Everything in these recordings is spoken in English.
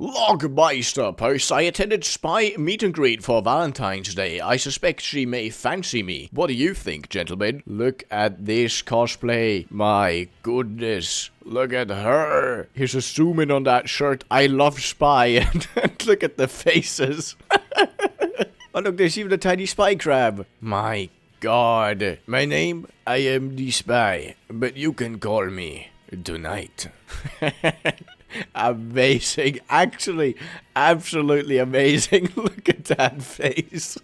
Logmeister posts, I attended Spy meet and greet for Valentine's Day. I suspect she may fancy me. What do you think, gentlemen? Look at this cosplay. My goodness. Look at her. Here's a zoom in on that shirt. I love Spy. And look at the faces. Oh look, there's even a tiny spy crab. My god. My name? I am the Spy. But you can call me Tonight. Amazing. Actually, absolutely amazing. Look at that face.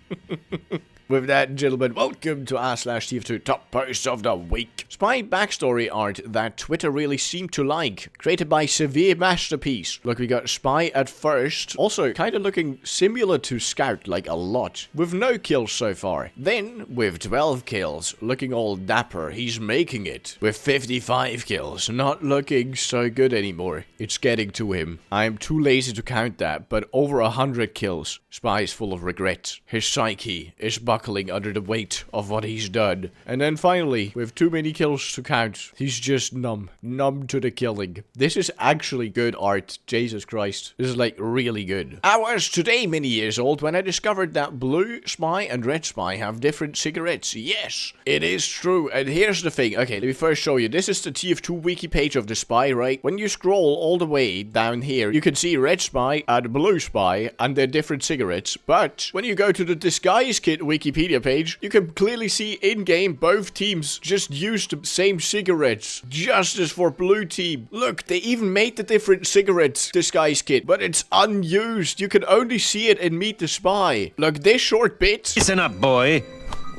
With that, gentlemen, welcome to r/TF2 Top Posts of the Week. Spy backstory art that Twitter really seemed to like. Created by Severe Masterpiece. Look, we got Spy at first. Also, kind of looking similar to Scout, like a lot. With no kills so far. Then, with 12 kills, looking all dapper, he's making it. With 55 kills, not looking so good anymore. It's getting to him. I'm too lazy to count that, but over 100 kills. Spy is full of regret. His psyche is buckling under the weight of what he's done. And then finally, with too many kills to count, he's just numb. Numb to the killing. This is actually good art. Jesus Christ. This is like really good. I was today many years old when I discovered that blue Spy and red Spy have different cigarettes. Yes, it is true. And here's the thing. Okay, let me first show you. This is the TF2 wiki page of the Spy, right? When you scroll all the way down here, you can see red Spy and blue Spy and their different cigarettes. But when you go to the disguise kit Wikipedia page, you can clearly see in-game both teams just used the same cigarettes. Justice for blue team. Look, they even made the different cigarettes disguise kit, but it's unused. You can only see it in Meet the Spy. Look, this short bit. Listen up, boy.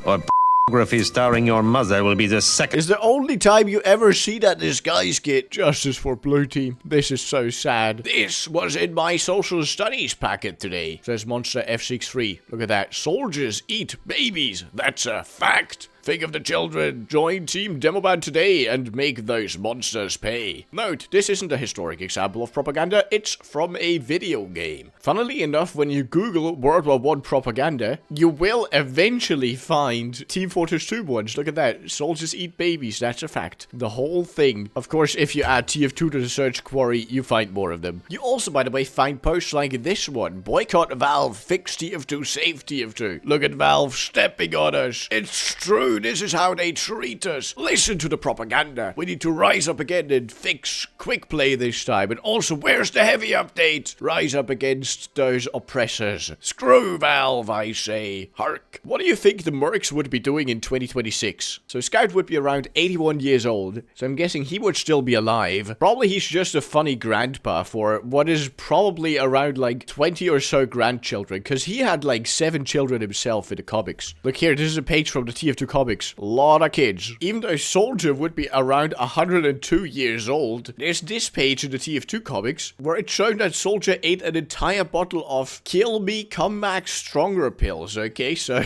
Or pornography starring your mother will be the second. Is the only time you ever see that disguise kit. Justice for blue team. This is so sad. This was in my social studies packet today. Says Monster F63. Look at that. Soldiers eat babies. That's a fact. Think of the children. Join Team Demoband today and make those monsters pay. Note, this isn't a historic example of propaganda, it's from a video game. Funnily enough, when you Google World War I propaganda, you will eventually find Team Fortress 2 ones. Look at that. Soldiers eat babies, that's a fact. The whole thing. Of course, if you add TF2 to the search query, you find more of them. You also, by the way, find posts like this one. Boycott Valve, fix TF2, save TF2. Look at Valve stepping on us. It's true. This is how they treat us. Listen to the propaganda. We need to rise up again and fix quick play this time. And also, where's the heavy update? Rise up against those oppressors. Screw Valve, I say. Hark. What do you think the Mercs would be doing in 2026? So Scout would be around 81 years old. So I'm guessing he would still be alive. Probably he's just a funny grandpa for what is probably around like 20 or so grandchildren. Because he had like 7 children himself in the comics. Look here, this is a page from the TF2 comics. A lot of kids. Even though Soldier would be around 102 years old, there's this page in the TF2 comics where it's shown that Soldier ate an entire bottle of Kill Me Come Back Stronger pills, okay? So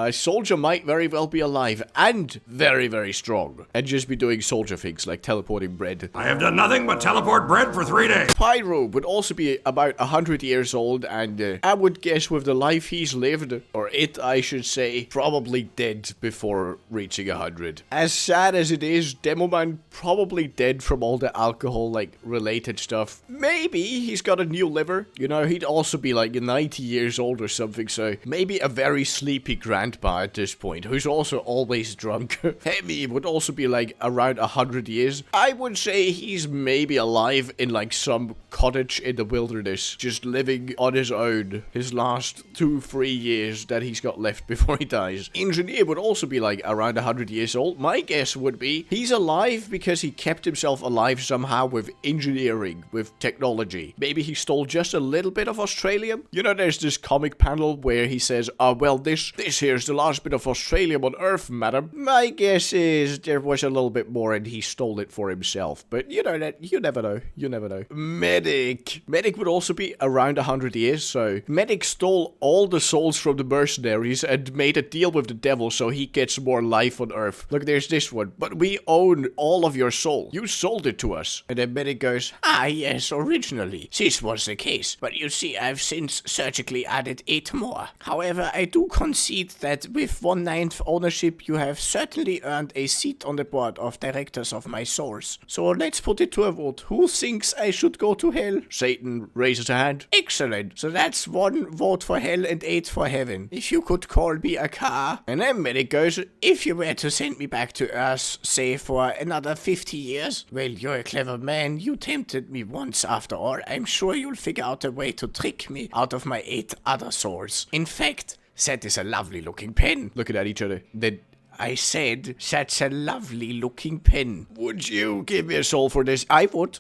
Soldier might very well be alive and very, very strong. And just be doing Soldier things like teleporting bread. I have done nothing but teleport bread for 3 days. Pyro would also be about 100 years old and I would guess with the life he's lived, or it I should say, probably dead before reaching 100. As sad as it is, Demoman probably dead from all the alcohol like related stuff. Maybe he's got a new liver. You know, he'd also be like 90 years old or something, so maybe a very sleepy grandpa at this point, who's also always drunk. Heavy would also be like around 100 years. I would say he's maybe alive in like some cottage in the wilderness, just living on his own his last 2-3 years that he's got left before he dies. Engineer would also be like around 100 years old. My guess would be he's alive because he kept himself alive somehow with engineering, with technology. Maybe he stole just a little bit of Australium. You know, there's this comic panel where he says, well, this here's the last bit of Australium on Earth, madam. My guess is there was a little bit more and he stole it for himself. But you know that, you never know. You never know. Medic. Medic would also be around 100 years, so Medic stole all the souls from the mercenaries and made a deal with the devil so he gets more life on Earth. Look, there's this one. But we own all of your soul. You sold it to us. And then Medic goes, yes, originally. This was the case. But you see, I've since surgically added 8 more. However, I do concede that with 1/9 ownership, you have certainly earned a seat on the board of directors of my source. So let's put it to a vote. Who thinks I should go to hell? Satan raises a hand. Excellent. So that's 1 vote for hell and 8 for heaven. If you could call me a car. And then Medic goes, if you were to send me back to Earth, say for another 50 years, well, you're a clever man. You tempted me once after all. I'm sure you'll figure out a way to trick me out of my 8 other souls. In fact, that is a lovely looking pen. Looking at each other. Then I said, that's a lovely looking pen. Would you give me a soul for this? I would.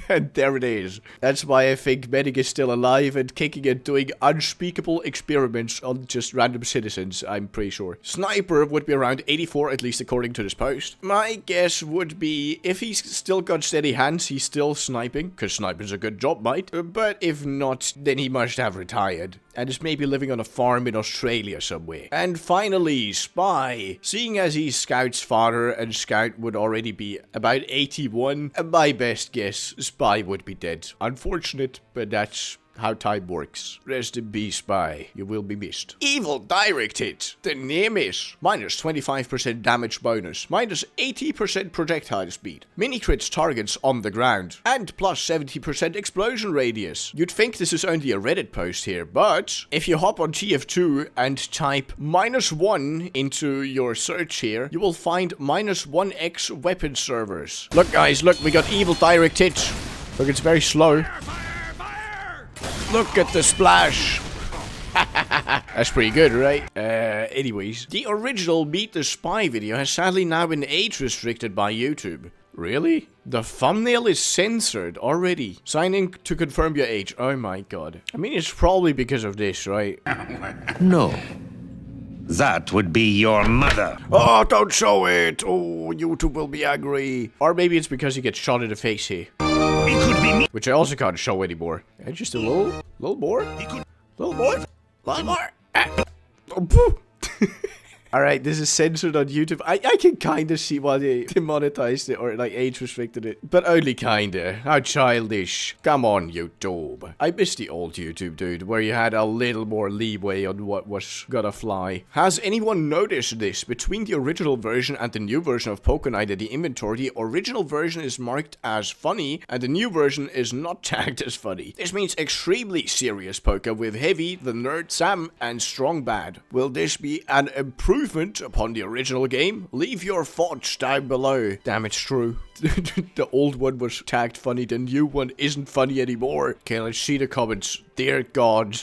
And there it is. That's why I think Medic is still alive and kicking and doing unspeakable experiments on just random citizens, I'm pretty sure. Sniper would be around 84, at least according to this post. My guess would be, if he's still got steady hands, he's still sniping, because sniping's a good job, mate. But if not, then he must have retired. And is maybe living on a farm in Australia somewhere. And finally, Spy. Seeing as he's Scout's father, and Scout would already be about 81, my best guess, Spy would be dead. Unfortunate, but that's how time works. Rest in peace, Spy. You will be missed. Evil direct hit. The name is minus 25% damage bonus, minus 80% projectile speed, mini crits targets on the ground, and plus 70% explosion radius. You'd think this is only a Reddit post here, but if you hop on TF2 and type -1 into your search here, you will find -1x weapon servers. Look guys, look, we got evil direct hit. Look, it's very slow. Look at the splash. That's pretty good, right? Anyways. The original Meet the Spy video has sadly now been age restricted by YouTube. Really? The thumbnail is censored already. Sign in to confirm your age. Oh my god. I mean, it's probably because of this, right? No. That would be your mother. Oh, don't show it. Oh, YouTube will be angry. Or maybe it's because he gets shot in the face here. It could be me. Which I also can't show anymore. And just a little more. Little more. Little more. Alright, this is censored on YouTube. I can kind of see why they demonetized it or like age restricted it. But only kinda. How childish. Come on, YouTube. I miss the old YouTube, dude, where you had a little more leeway on what was gonna fly. Has anyone noticed this? Between the original version and the new version of Pokemon in the inventory, the original version is marked as funny and the new version is not tagged as funny. This means extremely serious Poke with Heavy, the Nerd Sam, and Strong Bad. Will this be an improvement upon the original game? Leave your thoughts down below. Damn, it's true. The old one was tagged funny, the new one isn't funny anymore. Okay, let's see the comments. Dear God.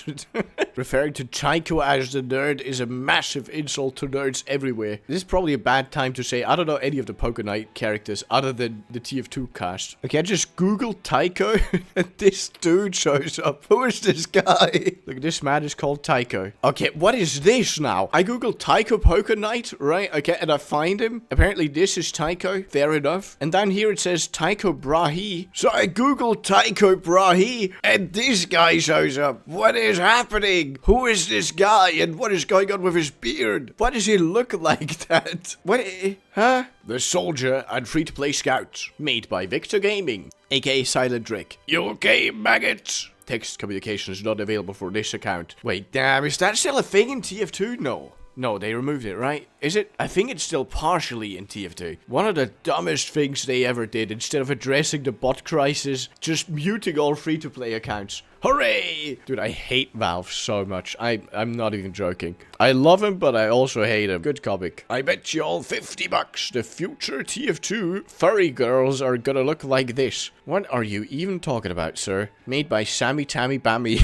Referring to Tycho as the nerd is a massive insult to nerds everywhere. This is probably a bad time to say I don't know any of the Pokemon characters other than the TF2 cast. Okay, I just Googled Tycho and this dude shows up. Who is this guy? Look, this man is called Tycho. Okay, what is this now? I Googled Tycho Pokemon, right? Okay, and I find him. Apparently this is Tycho. Fair enough. And down here it says Tycho Brahe. So I Googled Tycho Brahe and this guy shows up. What is happening? Who is this guy and what is going on with his beard? Why does he look like that? What? Huh? The Soldier and Free-to-Play Scouts. Made by Victor Gaming, aka Silent Drake. You okay, maggots? Text communication is not available for this account. Wait, damn, is that still a thing in TF2? No, they removed it, right? Is it? I think it's still partially in TF2. One of the dumbest things they ever did, instead of addressing the bot crisis, just muting all free-to-play accounts. Hooray! Dude, I hate Valve so much. I'm not even joking. I love him, but I also hate him. Good comic. I bet you all $50 the future TF2 furry girls are gonna look like this. What are you even talking about, sir? Made by Sammy Tammy Bammy.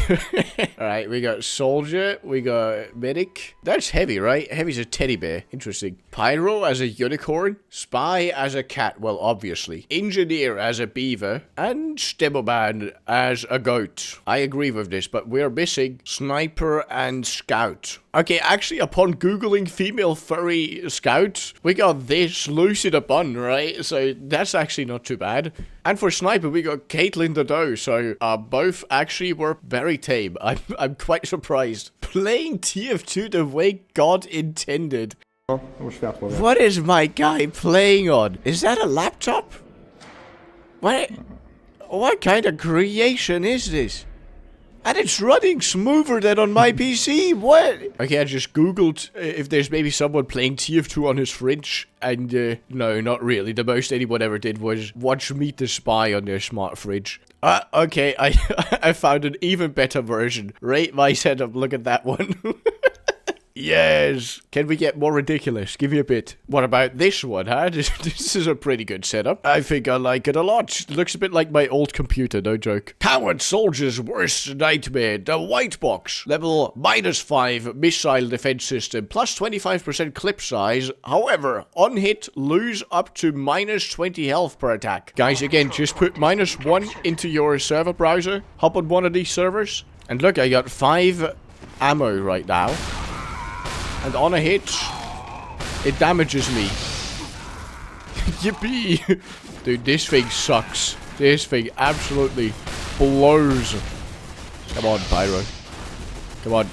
Alright, we got Soldier, we got Medic. That's Heavy, right? Heavy's a teddy bear. Interesting. Pyro as a unicorn. Spy as a cat, well, obviously. Engineer as a beaver. And Stemoman as a goat. I agree with this, but we're missing Sniper and Scout. Okay, actually, upon Googling female furry Scout, we got this Lucy the Bun, right? So that's actually not too bad. And for Sniper, we got Caitlyn the Doe, so both actually were very tame. I'm quite surprised. Playing TF2 the way God intended. What is my guy playing on? Is that a laptop? What kind of creation is this? And it's running smoother than on my PC. What? Okay, I just googled if there's maybe someone playing TF2 on his fridge. And no, not really. The most anyone ever did was watch Meet the Spy on their smart fridge. Okay, I found an even better version. Rate my setup, look at that one. Yes! Can we get more ridiculous? Give me a bit. What about this one, huh? This is a pretty good setup. I think I like it a lot. It looks a bit like my old computer, no joke. Coward soldier's worst nightmare. The white box. Level -5 missile defense system. Plus 25% clip size. However, on hit, lose up to -20 health per attack. Guys, again, just put -1 into your server browser. Hop on one of these servers. And look, I got 5 ammo right now. And on a hit, it damages me. Yippee! Dude, this thing sucks. This thing absolutely blows. Come on, Pyro. Come on.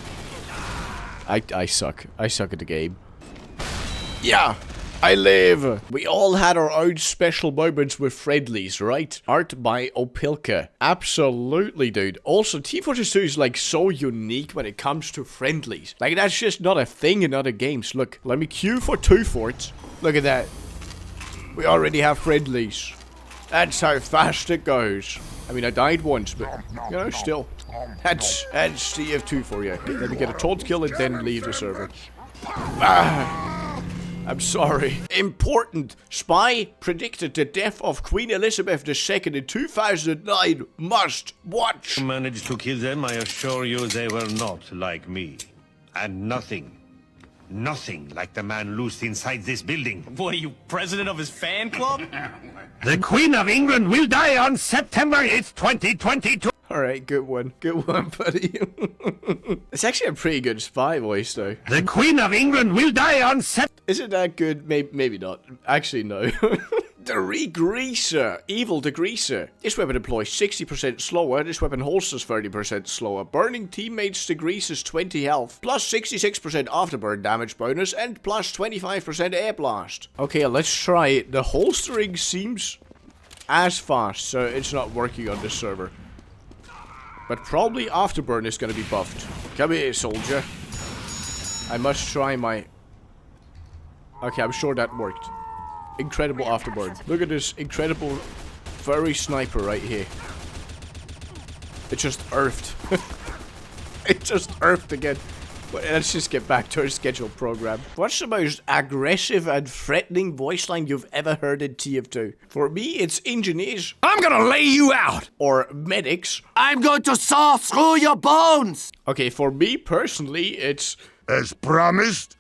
I suck. I suck at the game. Yeah! I live! We all had our own special moments with friendlies, right? Art by Opilka. Absolutely, dude. Also, TF2 is like so unique when it comes to friendlies. Like, that's just not a thing in other games. Look, let me queue for 2 forts. Look at that. We already have friendlies. That's how fast it goes. I mean, I died once, but, you know, still. That's TF2 for you. Let me get a toad kill and then leave the server. I'm sorry. Important. Spy predicted the death of Queen Elizabeth II in 2009. Must watch. Managed to kill them, I assure you they were not like me. And nothing like the man loosed inside this building. What are you, president of his fan club? The Queen of England will die on September 8th, 2022. Alright, good one. Good one, buddy. It's actually a pretty good spy voice, though. The Queen of England will die on September. Isn't that good? Maybe not. Actually, no. The Regreaser. Evil Degreaser. This weapon deploys 60% slower. This weapon holsters 30% slower. Burning teammates degreases 20 health. Plus 66% afterburn damage bonus. And plus 25% air blast. Okay, let's try it. The holstering seems as fast, so it's not working on this server. But probably afterburn is gonna be buffed. Come here, soldier. I must try my... Okay, I'm sure that worked. Incredible afterburn. Look at this incredible furry sniper right here. It just earthed. It just earthed again. But let's just get back to our scheduled program. What's the most aggressive and threatening voice line you've ever heard in TF2? For me, it's engineers. I'm gonna lay you out! Or medics. I'm going to saw through your bones! Okay, for me personally, it's... As promised,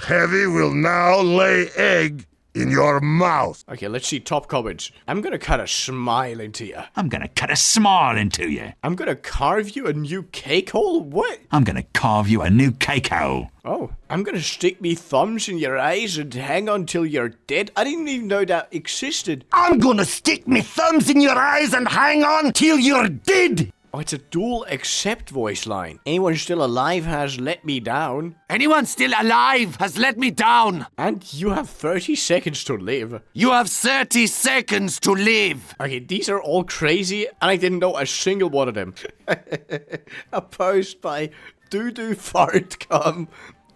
Heavy will now lay egg in your mouth. Okay, let's see top comments. I'm gonna cut a smile into you. I'm gonna cut a smile into you. I'm gonna carve you a new cake hole? What? I'm gonna carve you a new cake hole. Oh, I'm gonna stick me thumbs in your eyes and hang on till you're dead? I didn't even know that existed. I'm gonna stick me thumbs in your eyes and hang on till you're dead! Oh, it's a dual accept voice line. Anyone still alive has let me down. Anyone still alive has let me down! And you have 30 seconds to live. You have 30 seconds to live! Okay, these are all crazy, and I didn't know a single one of them. A post by Doo-Doo Fartcom.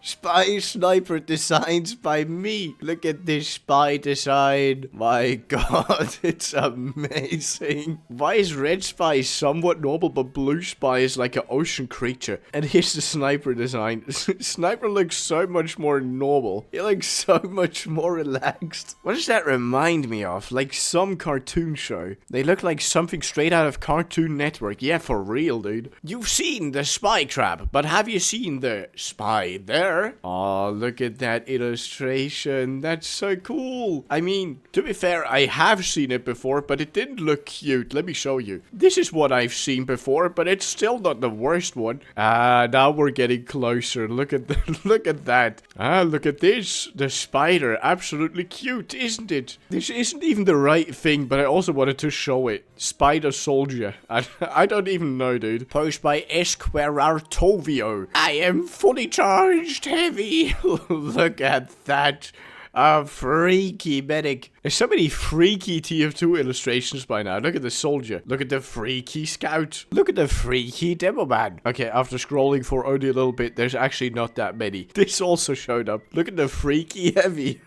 Spy Sniper designs by me. Look at this spy design. My god, it's amazing. Why is red spy somewhat normal, but blue spy is like an ocean creature? And here's the sniper design. Sniper looks so much more normal. He looks so much more relaxed. What does that remind me of? Like some cartoon show. They look like something straight out of Cartoon Network. Yeah, for real, dude. You've seen the spy crab, but have you seen the spy there? Oh, look at that illustration. That's so cool. I mean, to be fair, I have seen it before, but it didn't look cute. Let me show you. This is what I've seen before, but it's still not the worst one. Now we're getting closer. Look at look at that. Look at this. The spider. Absolutely cute, isn't it? This isn't even the right thing, but I also wanted to show it. Spider soldier. I don't even know, dude. Post by Esquerartovio. I am fully charged. Heavy. Look at that. A freaky medic. There's so many freaky TF2 illustrations by now. Look at the soldier. Look at the freaky scout. Look at the freaky demo man. Okay, after scrolling for only a little bit, there's actually not that many. This also showed up. Look at the freaky heavy.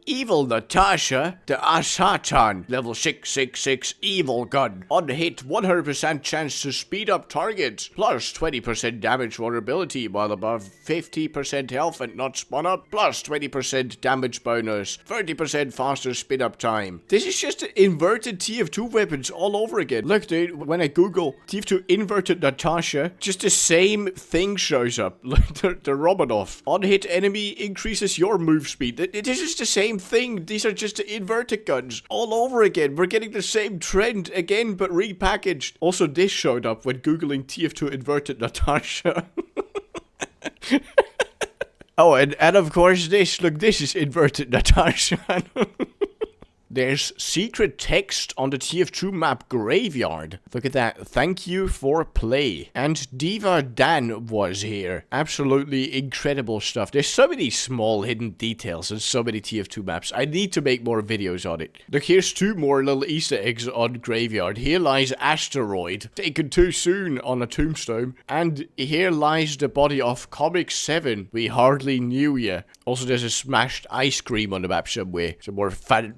Evil Natasha, the Asatan, level 666 evil gun. On hit, 100% chance to speed up targets, plus 20% damage vulnerability while above 50% health and not spawn up, plus 20% damage bonus, 30% faster speed up time. This is just inverted TF2 weapons all over again. Look, dude, when I Google TF2 inverted Natasha, just the same thing shows up. Like the Romanov. On hit enemy increases your move speed. This is the same thing. These are just the inverted guns all over again. We're getting the same trend again, but repackaged. Also, this showed up when Googling TF2 inverted Natasha. Oh, and of course this. Look, this is inverted Natasha. There's secret text on the TF2 map Graveyard. Look at that. Thank you for play. And Diva Dan was here. Absolutely incredible stuff. There's so many small hidden details in so many TF2 maps. I need to make more videos on it. Look, here's 2 more little Easter eggs on Graveyard. Here lies Asteroid, taken too soon on a tombstone. And here lies the body of Comic 7. We hardly knew ya. Also, there's a smashed ice cream on the map somewhere. Some more fun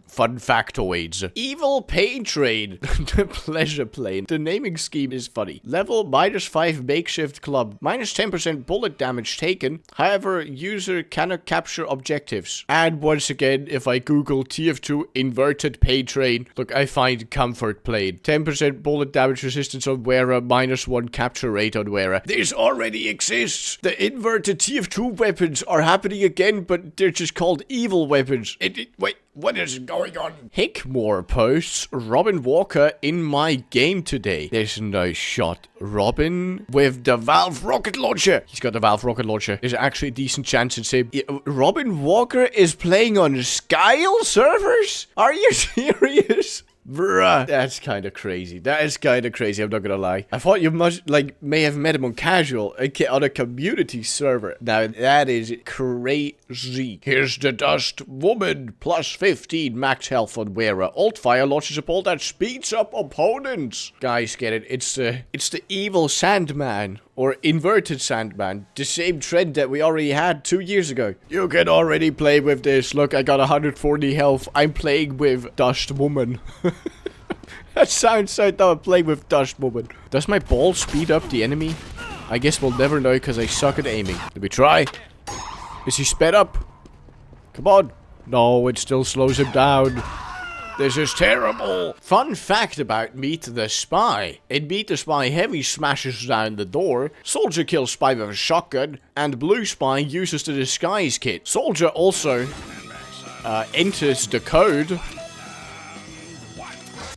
factoids. Evil Pain Train. The pleasure plane. The naming scheme is funny. Level -5 makeshift club. Minus 10% bullet damage taken. However, user cannot capture objectives. And once again, if I Google TF2 inverted pain train, look, I find comfort plane. 10% bullet damage resistance on wearer. -1 capture rate on wearer. This already exists. The inverted TF2 weapons are happening again, but they're just called evil weapons. Wait. What is going on? Hickmore posts, Robin Walker in my game today. There's no shot. Robin with the Valve rocket launcher. He's got the Valve rocket launcher. There's actually a decent chance it's him. Robin Walker is playing on Skyle servers? Are you serious? Bruh, that's kind of crazy. That is kind of crazy, I'm not gonna lie. I thought you may have met him on casual, on a community server. Now, that is crazy. Here's the Dust Woman, plus 15 max health on wearer. Alt fire launches a bolt that speeds up opponents. Guys, get it. It's the evil Sandman. Or inverted Sandman. The same trend that we already had 2 years ago. You can already play with this. Look, I got 140 health. I'm playing with Dust Woman. That sounds so dumb, playing with Dust Woman. Does my ball speed up the enemy? I guess we'll never know because I suck at aiming. Did we try? Is he sped up? Come on. No, it still slows him down. This is terrible. Fun fact about Meet the Spy. In Meet the Spy, Heavy smashes down the door, Soldier kills Spy with a shotgun, and Blue Spy uses the disguise kit. Soldier also enters the code.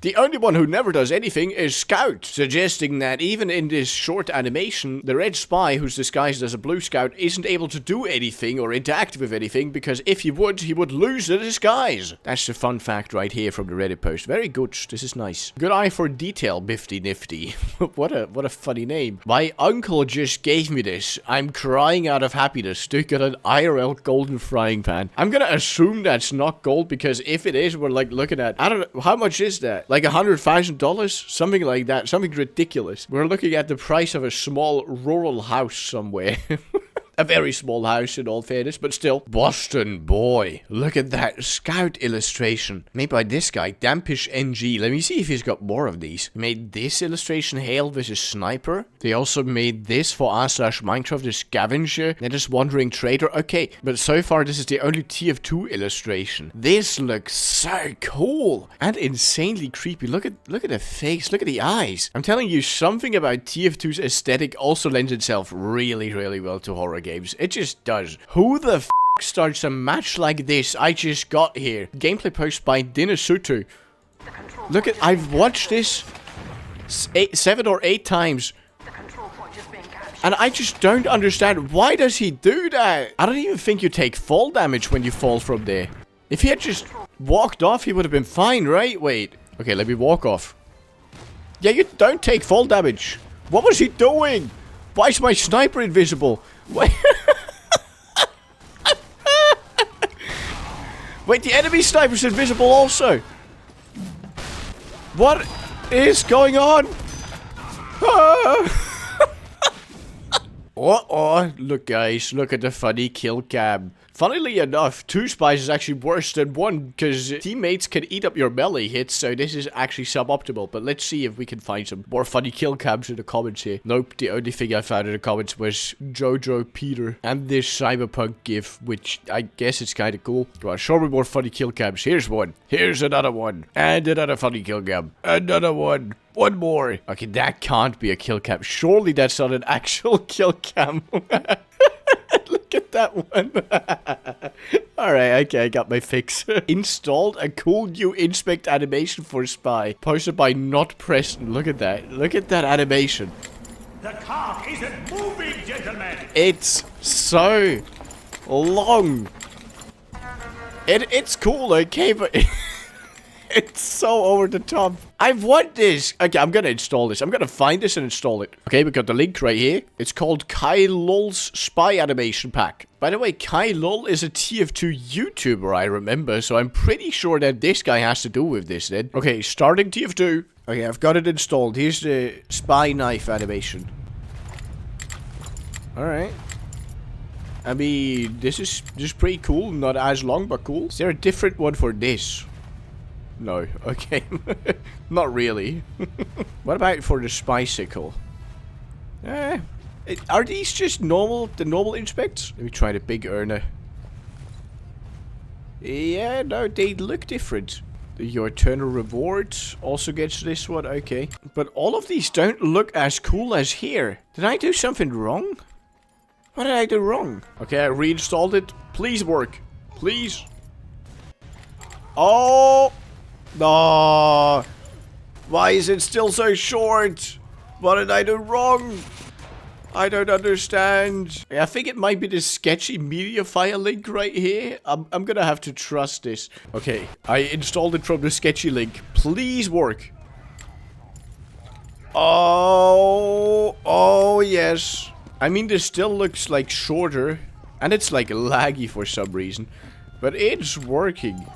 The only one who never does anything is Scout, suggesting that even in this short animation, the red spy who's disguised as a blue scout isn't able to do anything or interact with anything because if he would lose the disguise. That's the fun fact right here from the Reddit post. Very good. This is nice. Good eye for detail, Bifty Nifty. What a funny name. My uncle just gave me this. I'm crying out of happiness. Dude got an IRL golden frying pan. I'm gonna assume that's not gold because if it is, we're like looking at, I don't know, how much is that? Like $100,000? Something like that. Something ridiculous. We're looking at the price of a small rural house somewhere. A very small house in all fairness, but still. Boston Boy. Look at that Scout illustration. Made by this guy, Dampish NG. Let me see if he's got more of these. He made this illustration, Hail vs. Sniper. They also made this for r/Minecraft, the Scavenger. They're just Wandering Trader. Okay, but so far this is the only TF2 illustration. This looks so cool. And insanely creepy. Look at the face. Look at the eyes. I'm telling you, something about TF2's aesthetic also lends itself really, really well to horror games. It just does. Who the f starts a match like this I just got here? Gameplay post by Dinasutu. Look at, I've watched this 7 or 8 times. And I just don't understand. Why does he do that? I don't even think you take fall damage when you fall from there. If he had just walked off, he would have been fine, right? Wait. Okay, let me walk off. Yeah, you don't take fall damage. What was he doing? Why is my sniper invisible? Wait. Wait, the enemy sniper's invisible also. What is going on? Oh, look guys, look at the funny kill cam. Funnily enough, 2 spies is actually worse than 1 because teammates can eat up your melee hits, so this is actually suboptimal. But let's see if we can find some more funny kill cams in the comments here. Nope, the only thing I found in the comments was Jojo Peter and this cyberpunk gif, which I guess is kind of cool. Come on, show me more funny kill cams. Here's one. Here's another one. And another funny kill cam. Another one. One more. Okay, that can't be a kill cam. Surely that's not an actual kill cam. Look at that one. Alright, okay, I got my fix. Installed a cool new inspect animation for Spy. Posted by Not Preston. Look at that. Look at that animation. The car isn't moving, gentlemen! It's so long. It's cool, okay, but it's so over the top. I want this. Okay, I'm gonna install this. I'm gonna find this and install it. Okay, we got the link right here. It's called Kai Lol's Spy Animation Pack. By the way, Kai Lol is a TF2 YouTuber, I remember, so I'm pretty sure that this guy has to do with this then. Okay, starting TF2. Okay, I've got it installed. Here's the spy knife animation. Alright. I mean, this is just pretty cool. Not as long, but cool. Is there a different one for this? No, okay. Not really. What about for the bicycle? Are these just normal, the normal inspects? Let me try the big Erna. Yeah, no, they look different. Your eternal reward also gets this one, okay. But all of these don't look as cool as here. Did I do something wrong? What did I do wrong? Okay, I reinstalled it. Please work. Please. Oh! No. Why is it still so short? What did I do wrong? I don't understand. I think it might be this sketchy media file link right here. I'm gonna have to trust this. Okay, I installed it from the sketchy link. Please work. Oh yes. I mean, this still looks like shorter. And it's like laggy for some reason. But it's working.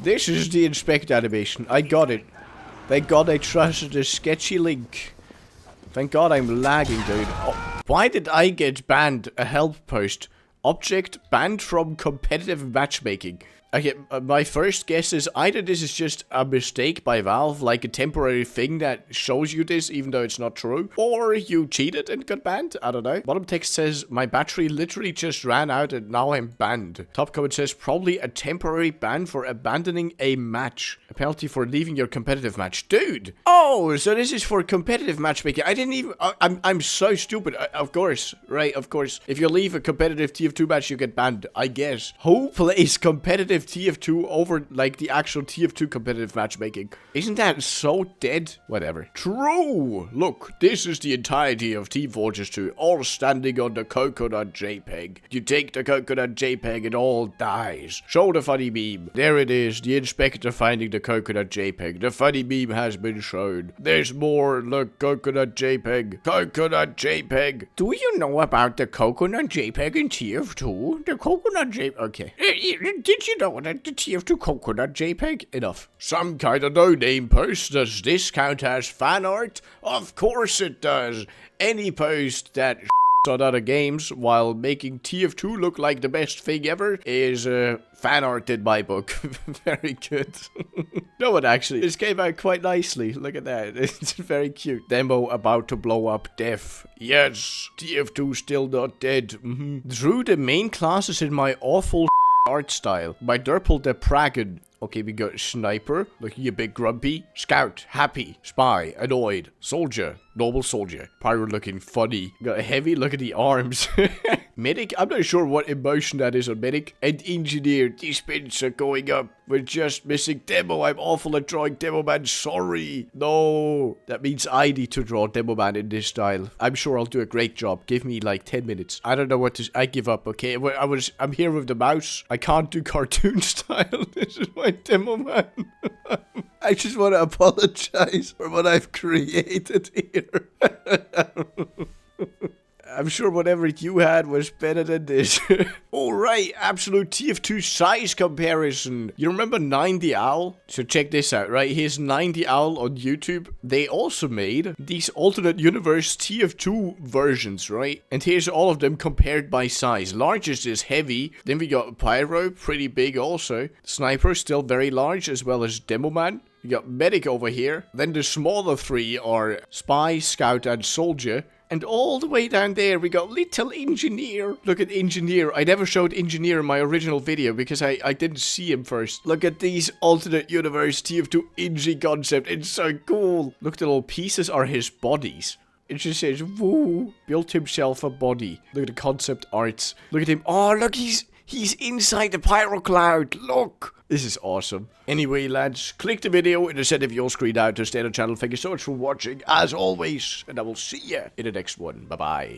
This is the inspect animation. I got it. Thank God I trusted the sketchy link. Thank God I'm lagging, dude. Oh, why did I get banned? A help post. Object banned from competitive matchmaking. Okay, my first guess is either this is just a mistake by Valve, like a temporary thing that shows you this even though it's not true, or you cheated and got banned. I don't know. Bottom text says, my battery literally just ran out and now I'm banned. Top comment says, probably a temporary ban for abandoning a match. A penalty for leaving your competitive match. Dude! Oh, so this is for competitive matchmaking. I didn't even... I'm so stupid. Of course, right, of course. If you leave a competitive TF2 match, you get banned, I guess. Who plays competitive TF2 over like the actual TF2 competitive matchmaking? Isn't that so dead? Whatever. True! Look, this is the entirety of Team Fortress 2, all standing on the coconut JPEG. You take the coconut JPEG, it all dies. Show the funny meme. There it is, the inspector finding the coconut JPEG. The funny meme has been shown. There's more. Look, coconut JPEG. Coconut JPEG. Do you know about the coconut JPEG in TF2? The coconut JPEG. Okay. Did you know that the TF2 coconut JPEG? Enough. Some kind of no-name post. Does this count as fan art? Of course it does. Any post that on other games while making TF2 look like the best thing ever is fan art in my book. Very good. No, but actually, this came out quite nicely. Look at that. It's very cute. Demo about to blow up deaf. Yes, TF2 still not dead. Drew the main classes in my awful art style. My Derpel the Pragan. Okay, we got Sniper, looking a bit grumpy. Scout, happy. Spy, annoyed. Soldier, normal soldier. Pyro looking funny. Got a heavy, look at the arms. Medic, I'm not sure what emotion that is on Medic. And Engineer, these spins are going up. We're just missing Demo. I'm awful at drawing Demo Man, sorry. No. That means I need to draw Demo Man in this style. I'm sure I'll do a great job. Give me like 10 minutes. I don't know what to... I give up, okay? I'm here with the mouse. I can't do cartoon style. This is my Demo Man. I just want to apologize for what I've created here. I'm sure whatever you had was better than this. Alright, absolute TF2 size comparison. You remember 9 the Owl? So check this out, right? Here's 9 the Owl on YouTube. They also made these alternate universe TF2 versions, right? And here's all of them compared by size. Largest is Heavy. Then we got Pyro, pretty big also. Sniper, still very large, as well as Demoman. We got Medic over here. Then the smaller three are Spy, Scout, and Soldier. And all the way down there, we got Little Engineer. Look at Engineer. I never showed Engineer in my original video because I didn't see him first. Look at these alternate universe TF2 Engie concept. It's so cool. Look, the little pieces are his bodies. It just says, woo, built himself a body. Look at the concept arts. Look at him. Oh, look, he's inside the pyro cloud. Look. This is awesome. Anyway, lads, click the video in the center of your screen now to stay on the channel. Thank you so much for watching, as always. And I will see you in the next one. Bye-bye.